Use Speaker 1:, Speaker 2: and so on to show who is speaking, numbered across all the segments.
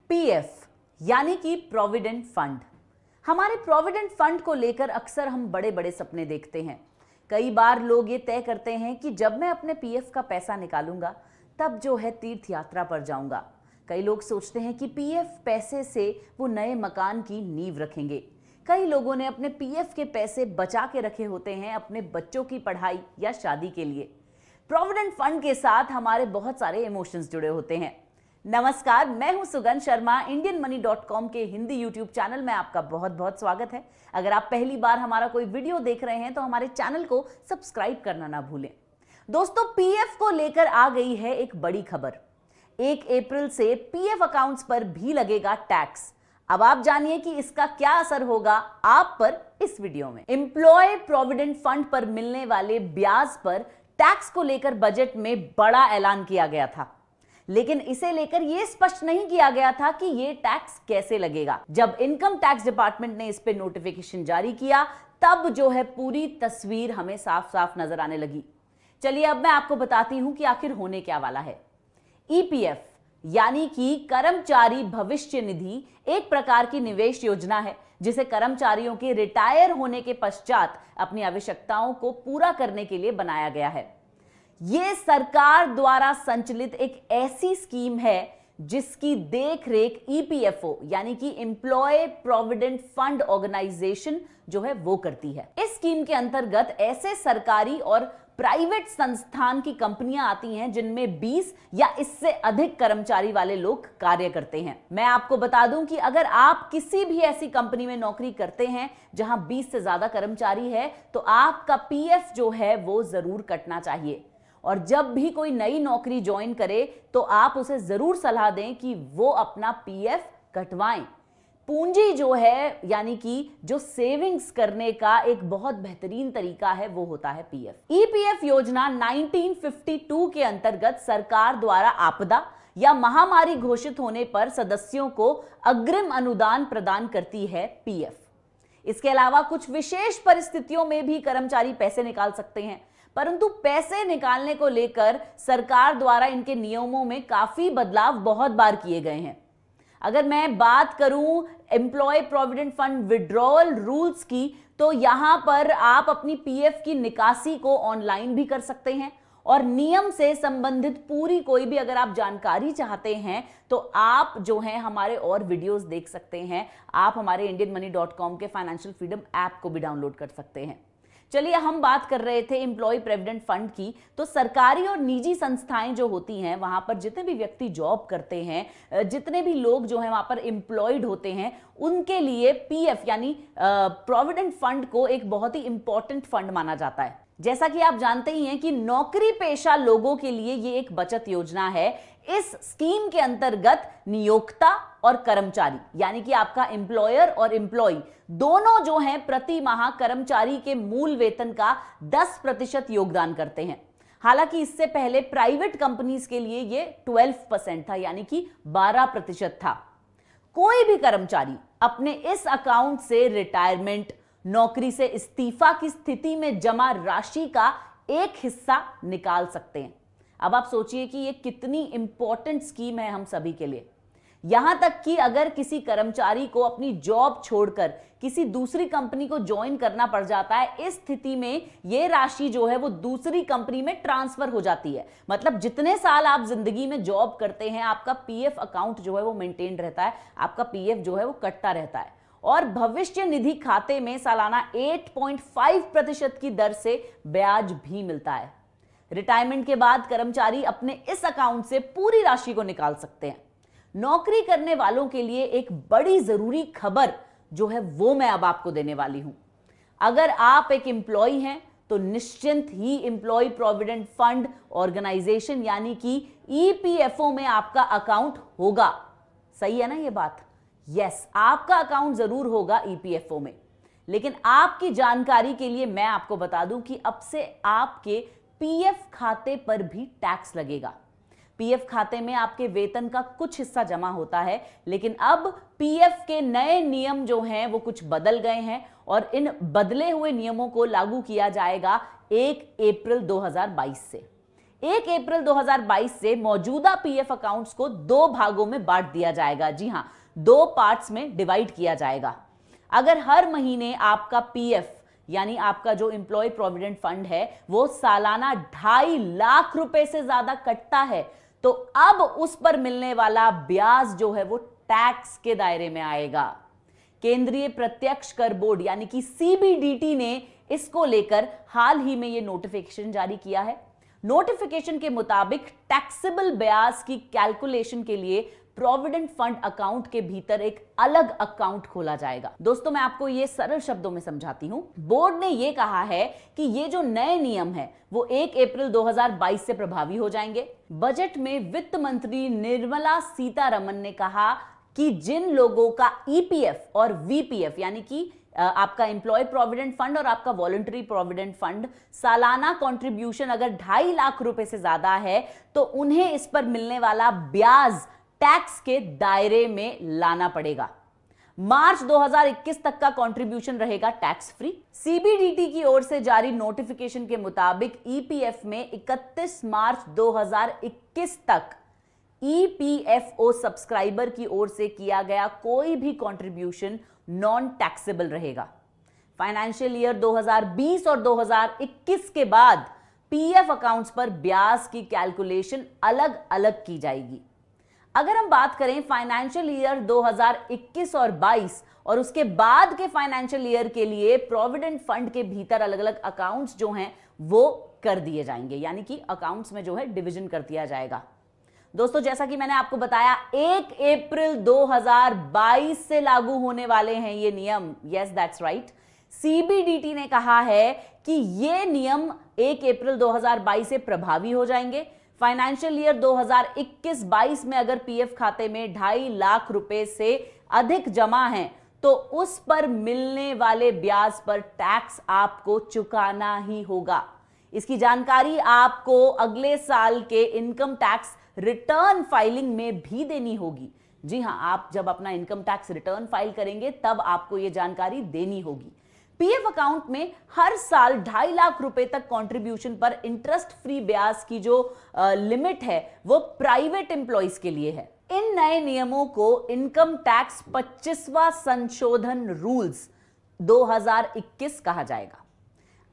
Speaker 1: PF यानी कि provident fund. हमारे प्रोविडेंट फंड को लेकर अक्सर हम बड़े बड़े सपने देखते हैं। कई बार लोग ये तय करते हैं कि जब मैं अपने पीएफ का पैसा निकालूंगा तब जो है तीर्थ यात्रा पर जाऊंगा। कई लोग सोचते हैं कि पीएफ पैसे से वो नए मकान की नींव रखेंगे। कई लोगों ने अपने पीएफ के पैसे बचा के रखे होते हैं अपने बच्चों की पढ़ाई या शादी के लिए। प्रोविडेंट फंड के साथ हमारे बहुत सारे इमोशंस जुड़े होते हैं। नमस्कार, मैं हूं सुगन शर्मा। indianmoney.com के हिंदी यूट्यूब चैनल में आपका बहुत बहुत स्वागत है। अगर आप पहली बार हमारा कोई वीडियो देख रहे हैं तो हमारे चैनल को सब्सक्राइब करना ना भूलें। दोस्तों, पीएफ को लेकर आ गई है एक बड़ी खबर। 1 अप्रैल से पीएफ अकाउंट्स पर भी लगेगा टैक्स। अब आप जानिए कि इसका क्या असर होगा आप पर इस वीडियो में। एम्प्लॉय प्रोविडेंट फंड पर मिलने वाले ब्याज पर टैक्स को लेकर बजट में बड़ा ऐलान किया गया था, लेकिन इसे लेकर यह स्पष्ट नहीं किया गया था कि यह टैक्स कैसे लगेगा। जब इनकम टैक्स डिपार्टमेंट ने इस पे नोटिफिकेशन जारी किया तब जो है पूरी तस्वीर हमें साफ साफ नजर आने लगी। चलिए अब मैं आपको बताती हूं कि आखिर होने क्या वाला है। ईपीएफ यानी कि कर्मचारी भविष्य निधि एक प्रकार की निवेश योजना है जिसे कर्मचारियों के रिटायर होने के पश्चात अपनी आवश्यकताओं को पूरा करने के लिए बनाया गया है। यह सरकार द्वारा संचालित एक ऐसी स्कीम है जिसकी देखरेख ईपीएफओ यानी कि एम्प्लॉय प्रोविडेंट फंड ऑर्गेनाइजेशन जो है वो करती है। इस स्कीम के अंतर्गत ऐसे सरकारी और प्राइवेट संस्थान की कंपनियां आती हैं जिनमें 20 या इससे अधिक कर्मचारी वाले लोग कार्य करते हैं। मैं आपको बता दूं कि अगर आप किसी भी ऐसी कंपनी में नौकरी करते हैं जहां 20 से ज्यादा कर्मचारी है तो आपका पीएफ जो है वो जरूर कटना चाहिए। और जब भी कोई नई नौकरी ज्वाइन करे तो आप उसे जरूर सलाह दें कि वो अपना पीएफ कटवाएं। पूंजी जो है यानी कि जो सेविंग्स करने का एक बहुत बेहतरीन तरीका है वो होता है पीएफ। ईपीएफ योजना 1952 के अंतर्गत सरकार द्वारा आपदा या महामारी घोषित होने पर सदस्यों को अग्रिम अनुदान प्रदान करती है पीएफ। इसके अलावा कुछ विशेष परिस्थितियों में भी कर्मचारी पैसे निकाल सकते हैं, परंतु पैसे निकालने को लेकर सरकार द्वारा इनके नियमों में काफी बदलाव बहुत बार किए गए हैं। अगर मैं बात करूं employ provident fund withdrawal rules की तो यहां पर आप अपनी पीएफ की निकासी को ऑनलाइन भी कर सकते हैं और नियम से संबंधित पूरी कोई भी अगर आप जानकारी चाहते हैं तो आप जो है हमारे और वीडियोस देख सकते हैं। आप हमारे indianmoney.com के फाइनेंशियल फ्रीडम ऐप को भी डाउनलोड कर सकते हैं। चलिए हम बात कर रहे थे एम्प्लॉय प्रोविडेंट फंड की। तो सरकारी और निजी संस्थाएं जो होती हैं वहां पर जितने भी व्यक्ति जॉब करते हैं, जितने भी लोग जो हैं वहां पर एम्प्लॉयड होते हैं, उनके लिए पीएफ यानी प्रोविडेंट फंड को एक बहुत ही इंपॉर्टेंट फंड माना जाता है। जैसा कि आप जानते ही हैं कि नौकरी पेशा लोगों के लिए ये एक बचत योजना है। इस स्कीम के अंतर्गत नियोक्ता और कर्मचारी यानी कि आपका एम्प्लॉयर और एम्प्लॉय दोनों जो हैं प्रति माह कर्मचारी के मूल वेतन का 10% योगदान करते हैं। हालांकि इससे पहले प्राइवेट कंपनीज के लिए ये 12% था यानी कि 12% था। कोई भी कर्मचारी अपने इस अकाउंट से रिटायरमेंट, नौकरी से इस्तीफा की स्थिति में जमा राशि का एक हिस्सा निकाल सकते हैं। अब आप सोचिए कि ये कितनी इंपॉर्टेंट स्कीम है हम सभी के लिए। यहां तक कि अगर किसी कर्मचारी को अपनी जॉब छोड़कर किसी दूसरी कंपनी को ज्वाइन करना पड़ जाता है, इस स्थिति में यह राशि जो है वो दूसरी कंपनी में ट्रांसफर हो जाती है। मतलब जितने साल आप जिंदगी में जॉब करते हैं आपका पीएफ अकाउंट जो है वो मेंटेन रहता है, आपका पीएफ जो है वो कटता रहता है। और भविष्य निधि खाते में सालाना 8.5% की दर से ब्याज भी मिलता है। रिटायरमेंट के बाद कर्मचारी अपने इस अकाउंट से पूरी राशि को निकाल सकते हैं। नौकरी करने वालों के लिए एक बड़ी जरूरी खबर जो है वो मैं अब आपको देने वाली हूं। अगर आप एक एम्प्लॉय हैं तो निश्चिंत ही एम्प्लॉय प्रोविडेंट फंड ऑर्गेनाइजेशन यानी कि ईपीएफओ में आपका अकाउंट होगा। सही है ना ये बात? यस, आपका अकाउंट जरूर होगा ईपीएफओ में। लेकिन आपकी जानकारी के लिए मैं आपको बता दूं कि अब से आपके पीएफ खाते पर भी टैक्स लगेगा। पीएफ खाते में आपके वेतन का कुछ हिस्सा जमा होता है, लेकिन अब पीएफ के नए नियम जो हैं वो कुछ बदल गए हैं और इन बदले हुए नियमों को लागू किया जाएगा 1 अप्रैल 2022 से। 1 अप्रैल 2022 से मौजूदा पीएफ अकाउंट्स को 2 भागों में बांट दिया जाएगा। जी हां, 2 पार्ट्स में डिवाइड किया जाएगा। अगर हर महीने आपका पीएफ यानी आपका जो एम्प्लॉय प्रोविडेंट फंड है वो सालाना 2.5 लाख रुपए से ज्यादा कटता है, तो अब उस पर मिलने वाला ब्याज जो है वो टैक्स के दायरे में आएगा। केंद्रीय प्रत्यक्ष कर बोर्ड यानी कि सीबीडीटी ने इसको लेकर हाल ही में ये नोटिफिकेशन जारी किया है। नोटिफिकेशन के मुताबिक टैक्सेबल ब्याज की कैलकुलेशन के लिए प्रोविडेंट फंड अकाउंट के भीतर एक अलग अकाउंट खोला जाएगा। दोस्तों, मैं आपको ये सरल शब्दों में समझाती हूं। बोर्ड ने ये कहा है कि ये जो नए नियम है वो 1 अप्रैल 2022 से प्रभावी हो जाएंगे। बजट में वित्त मंत्री निर्मला सीतारमण ने कहा कि जिन लोगों का ईपीएफ और वीपीएफ यानी कि आपका एम्प्लॉय प्रोविडेंट फंड और आपका वॉलंटरी प्रोविडेंट फंड सालाना कंट्रीब्यूशन अगर 2.5 लाख रुपए से ज्यादा है तो उन्हें इस पर मिलने वाला ब्याज टैक्स के दायरे में लाना पड़ेगा। मार्च 2021 तक का कंट्रीब्यूशन रहेगा टैक्स फ्री। सीबीडीटी की ओर से जारी नोटिफिकेशन के मुताबिक ईपीएफ में 31 मार्च 2021 तक ईपीएफओ सब्सक्राइबर की ओर से किया गया कोई भी कंट्रीब्यूशन नॉन टैक्सेबल रहेगा। फाइनेंशियल ईयर 2020 और 2021 के बाद पीएफ अकाउंट्स पर ब्याज की कैलकुलेशन अलग अलग की जाएगी। अगर हम बात करें फाइनेंशियल ईयर 2021 और 22 और उसके बाद के फाइनेंशियल ईयर के लिए प्रोविडेंट फंड के भीतर अलग अलग अकाउंट्स जो हैं वो कर दिए जाएंगे, यानी कि अकाउंट्स में जो है डिवीजन कर दिया जाएगा। दोस्तों, जैसा कि मैंने आपको बताया 1 अप्रैल 2022 से लागू होने वाले हैं ये नियम। Yes, that's right. सीबीडीटी ने कहा है कि ये नियम 1 अप्रैल 2022 से प्रभावी हो जाएंगे। फाइनेंशियल ईयर 2021-22 में अगर पीएफ खाते में 2.5 लाख रुपए से अधिक जमा है तो उस पर मिलने वाले ब्याज पर टैक्स आपको चुकाना ही होगा। इसकी जानकारी आपको अगले साल के इनकम टैक्स रिटर्न फाइलिंग में भी देनी होगी। जी हां, आप जब अपना इनकम टैक्स रिटर्न फाइल करेंगे तब आपको यह जानकारी देनी होगी। पीएफ अकाउंट में हर साल 2.5 लाख रुपए तक कंट्रीब्यूशन पर इंटरेस्ट फ्री ब्याज की जो लिमिट है वो प्राइवेट एम्प्लॉइज के लिए है। इन नए नियमों को इनकम टैक्स 25वां संशोधन रूल्स 2021 कहा जाएगा।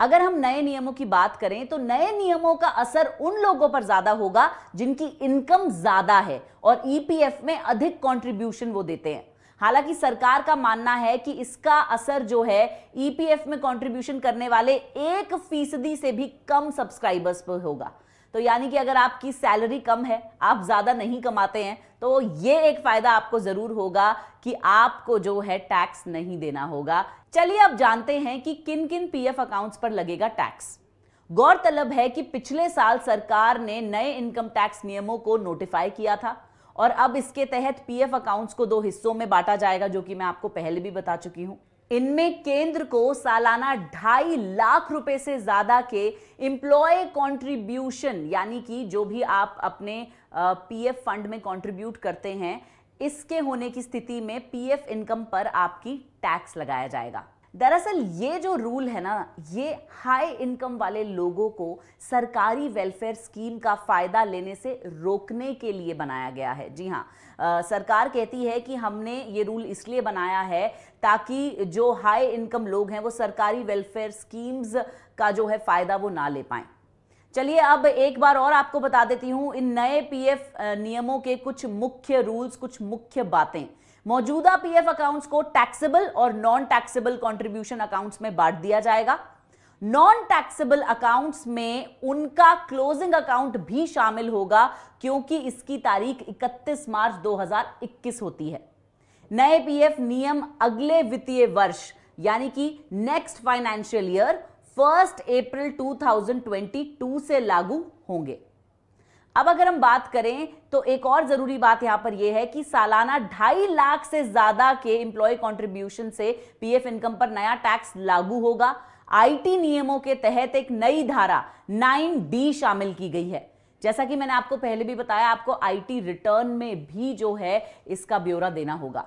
Speaker 1: अगर हम नए नियमों की बात करें तो नए नियमों का असर उन लोगों पर ज्यादा होगा जिनकी इनकम ज्यादा है और ईपीएफ में अधिक कंट्रीब्यूशन वो देते हैं। हालांकि सरकार का मानना है कि इसका असर जो है ईपीएफ में कंट्रीब्यूशन करने वाले 1% से भी कम सब्सक्राइबर्स पर होगा। तो यानी कि अगर आपकी सैलरी कम है, आप ज्यादा नहीं कमाते हैं, तो ये एक फायदा आपको जरूर होगा कि आपको जो है टैक्स नहीं देना होगा। चलिए अब जानते हैं कि किन किन पीएफ अकाउंट्स पर लगेगा टैक्स। गौरतलब है कि पिछले साल सरकार ने नए इनकम टैक्स नियमों को नोटिफाई किया था और अब इसके तहत पीएफ अकाउंट्स को 2 हिस्सों में बांटा जाएगा, जो कि मैं आपको पहले भी बता चुकी हूं। इनमें केंद्र को सालाना 2.5 लाख रुपए से ज्यादा के एम्प्लॉय कंट्रीब्यूशन यानी कि जो भी आप अपने पीएफ फंड में कंट्रीब्यूट करते हैं, इसके होने की स्थिति में पीएफ इनकम पर आपकी टैक्स लगाया जाएगा। दरअसल ये जो रूल है ना, ये हाई इनकम वाले लोगों को सरकारी वेलफेयर स्कीम का फायदा लेने से रोकने के लिए बनाया गया है। जी हाँ, सरकार कहती है कि हमने ये रूल इसलिए बनाया है ताकि जो हाई इनकम लोग हैं वो सरकारी वेलफेयर स्कीम्स का जो है फायदा वो ना ले पाएं। चलिए अब एक बार और आपको बता देती हूं इन नए पीएफ नियमों के कुछ मुख्य रूल्स, कुछ मुख्य बातें। मौजूदा पीएफ अकाउंट्स को टैक्सेबल और नॉन टैक्सेबल कंट्रीब्यूशन अकाउंट्स में बांट दिया जाएगा। नॉन टैक्सेबल अकाउंट्स में उनका क्लोजिंग अकाउंट भी शामिल होगा क्योंकि इसकी तारीख 31 मार्च 2021 होती है। नए पीएफ नियम अगले वित्तीय वर्ष यानी कि नेक्स्ट फाइनेंशियल ईयर 1 अप्रैल 2022 से लागू होंगे। अब अगर हम बात करें तो एक और जरूरी बात यहां पर यह है कि सालाना 2.5 लाख से ज्यादा के एम्प्लॉय कंट्रीब्यूशन से पीएफ इनकम पर नया टैक्स लागू होगा। आईटी नियमों के तहत एक नई धारा 9D शामिल की गई है। जैसा कि मैंने आपको पहले भी बताया, आपको आईटी रिटर्न में भी जो है इसका ब्यौरा देना होगा।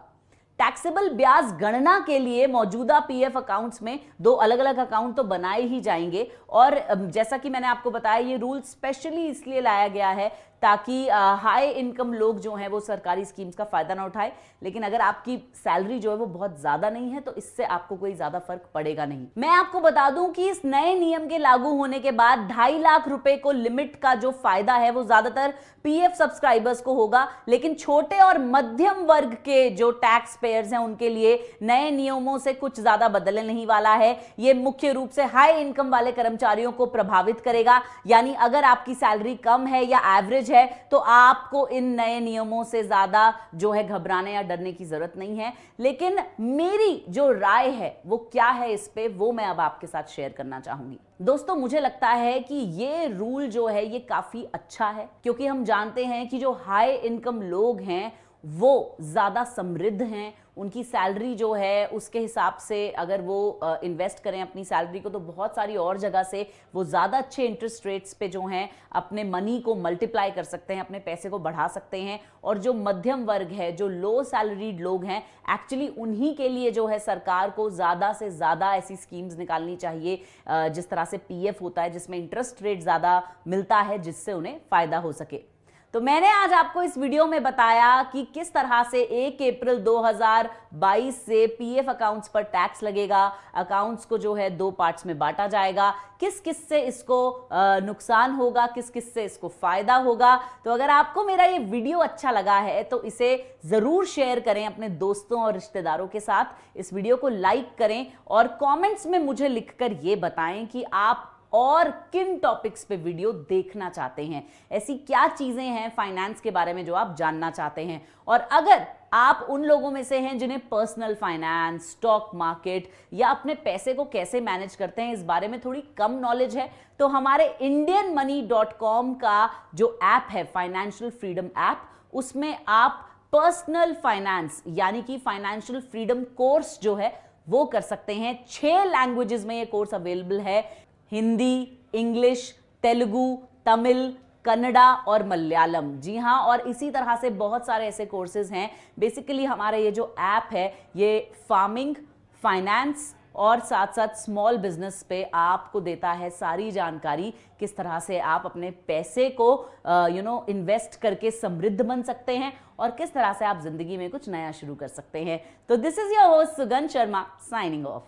Speaker 1: टैक्सेबल ब्याज गणना के लिए मौजूदा पीएफ अकाउंट्स में दो अलग अलग अकाउंट तो बनाए ही जाएंगे। और जैसा कि मैंने आपको बताया, ये रूल स्पेशली इसलिए लाया गया है ताकि हाई इनकम लोग जो हैं वो सरकारी स्कीम्स का फायदा ना उठाए। लेकिन अगर आपकी सैलरी जो है वो बहुत ज्यादा नहीं है तो इससे आपको कोई ज्यादा फर्क पड़ेगा नहीं। मैं आपको बता दूं कि इस नए नियम के लागू होने के बाद 2.5 लाख रुपए को लिमिट का जो फायदा है वो ज्यादातर पीएफ सब्सक्राइबर्स को होगा, लेकिन छोटे और मध्यम वर्ग के जो टैक्स पेयर्स हैं उनके लिए नए नियमों से कुछ ज्यादा बदलने नहीं वाला है। ये मुख्य रूप से हाई इनकम वाले कर्मचारियों को प्रभावित करेगा। यानी अगर आपकी सैलरी कम है या एवरेज है तो आपको इन नए नियमों से ज्यादा जो है घबराने या डरने की जरूरत नहीं है। लेकिन मेरी जो राय है वो क्या है इस पे, वो मैं अब आपके साथ शेयर करना चाहूंगी। दोस्तों, मुझे लगता है कि ये रूल जो है ये काफी अच्छा है, क्योंकि हम जानते हैं कि जो हाई इनकम लोग हैं वो ज्यादा समृद्ध हैं। उनकी सैलरी जो है उसके हिसाब से अगर वो इन्वेस्ट करें अपनी सैलरी को तो बहुत सारी और जगह से वो ज़्यादा अच्छे इंटरेस्ट रेट्स पे जो हैं अपने मनी को मल्टीप्लाई कर सकते हैं, अपने पैसे को बढ़ा सकते हैं। और जो मध्यम वर्ग है, जो लो सैलरीड लोग हैं, एक्चुअली उन्हीं के लिए जो है सरकार को ज़्यादा से ज़्यादा ऐसी स्कीम्स निकालनी चाहिए जिस तरह से पीएफ होता है जिसमें इंटरेस्ट रेट ज़्यादा मिलता है, जिससे उन्हें फ़ायदा हो सके। तो मैंने आज आपको इस वीडियो में बताया कि किस तरह से 1 अप्रैल 2022 से पीएफ अकाउंट्स पर टैक्स लगेगा। अकाउंट्स को जो है 2 पार्ट्स में बांटा जाएगा, किस किस से इसको नुकसान होगा, किस किस से इसको फायदा होगा। तो अगर आपको मेरा ये वीडियो अच्छा लगा है तो इसे जरूर शेयर करें अपने दोस्तों और रिश्तेदारों के साथ। इस वीडियो को लाइक करें और कमेंट्स में मुझे लिखकर ये बताएं कि आप और किन टॉपिक्स पे वीडियो देखना चाहते हैं, ऐसी क्या चीजें हैं फाइनेंस के बारे में जो आप जानना चाहते हैं। और अगर आप उन लोगों में से हैं जिन्हें पर्सनल फाइनेंस, स्टॉक मार्केट या अपने पैसे को कैसे मैनेज करते हैं इस बारे में थोड़ी कम नॉलेज है, तो हमारे indianmoney.com का जो ऐप है फाइनेंशियल फ्रीडम ऐप, उसमें आप पर्सनल फाइनेंस यानी कि फाइनेंशियल फ्रीडम कोर्स जो है वो कर सकते हैं। 6 लैंग्वेजेस में ये कोर्स अवेलेबल है, हिंदी, इंग्लिश, तेलुगु, तमिल, कन्नड़ा और मलयालम। जी हाँ, और इसी तरह से बहुत सारे ऐसे कोर्सेज हैं। बेसिकली हमारा ये जो ऐप है ये फार्मिंग, फाइनेंस और साथ साथ स्मॉल बिजनेस पे आपको देता है सारी जानकारी, किस तरह से आप अपने पैसे को इन्वेस्ट करके समृद्ध बन सकते हैं और किस तरह से आप जिंदगी में कुछ नया शुरू कर सकते हैं। तो दिस इज योर होस्ट सुगंध शर्मा साइनिंग ऑफ।